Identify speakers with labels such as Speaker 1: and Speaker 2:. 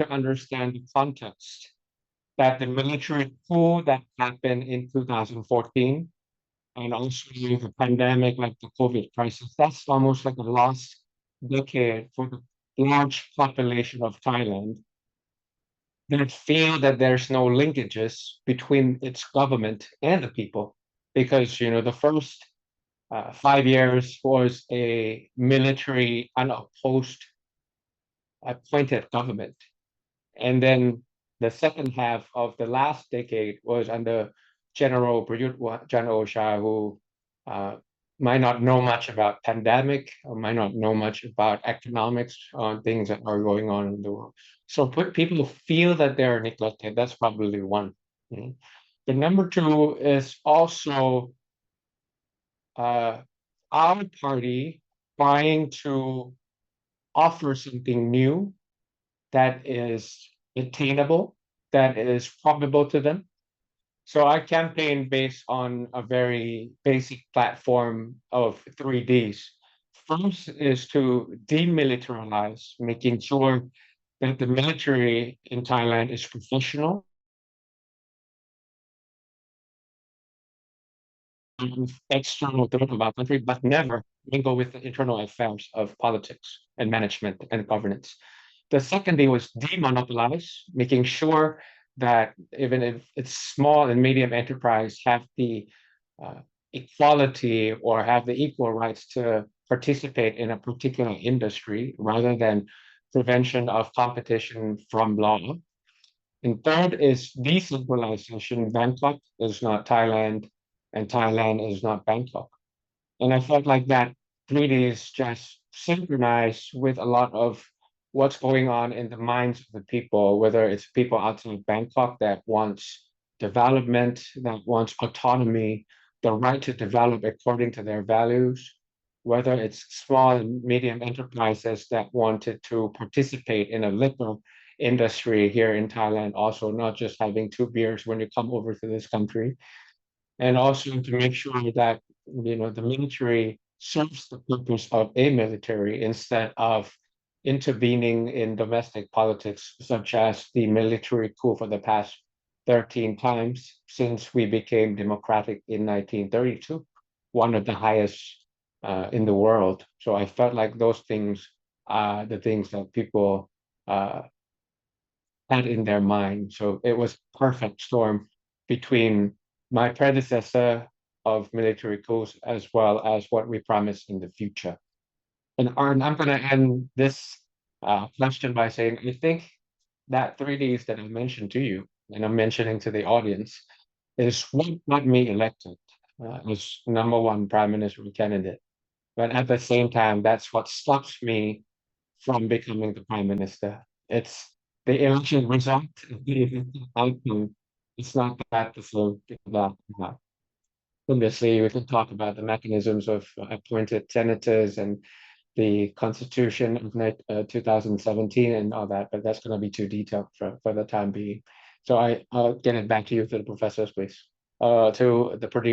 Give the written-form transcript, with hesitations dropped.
Speaker 1: to understand the context that the military coup that happened in 2014 and also the pandemic, like the COVID crisis, that's almost like a lost decade for the large population of Thailand that feel that there's no linkages between its government and the people. Because, the first 5 years was a military unopposed appointed government. And then the second half of the last decade was under General Prayut Chan-o-cha, who uh, might not know much about pandemic or might not know much about economics on things that are going on in the world. So people feel that they're neglected. That's probably one. Mhm. The number two is also uh, our party trying to offer something new that is attainable, that is probable to them. So I campaign based on a very basic platform of 3Ds. First is to demilitarize, making sure that the military in Thailand is professional, external threat of our country, but never mingle with the internal affairs of politics and management and governance. The second thing was demonopolize, making sure that even if it's small and medium enterprise have the uh, equality or have the equal rights to participate in a particular industry rather than prevention of competition from law. And third is decentralization. Bangkok is not Thailand, and Thailand is not Bangkok. And I felt like that really is just synchronized with a lot of what's going on in the minds of the people, whether it's people outside Bangkok that wants development, that wants autonomy, the right to develop according to their values, whether it's small and medium enterprises that wanted to participate in a liquor industry here in Thailand, also not just having two beers when you come over to this country, and also to make sure that the military serves the purpose of a military instead of intervening in domestic politics, such as the military coup for the past 13 times since we became democratic in 1932, one of the highest in the world. So I felt like those things are the things that people uh, had in their mind. So it was perfect storm between my predecessor of military coups as well as what we promised in the future. And Arn, I'm going to end this question by saying I think that 3Ds that I mentioned to you and I'm mentioning to the audience is what got me elected as number one prime minister candidate. But at the same time, that's what stops me from becoming the prime minister. It's the election result, the outcome. It's not that the same that obviously we can talk about the mechanisms of appointed senators and the constitution of 2017 and all that, but that's going to be too detailed for the time being. So I'll get it back to you, to the professors, please, to the producer.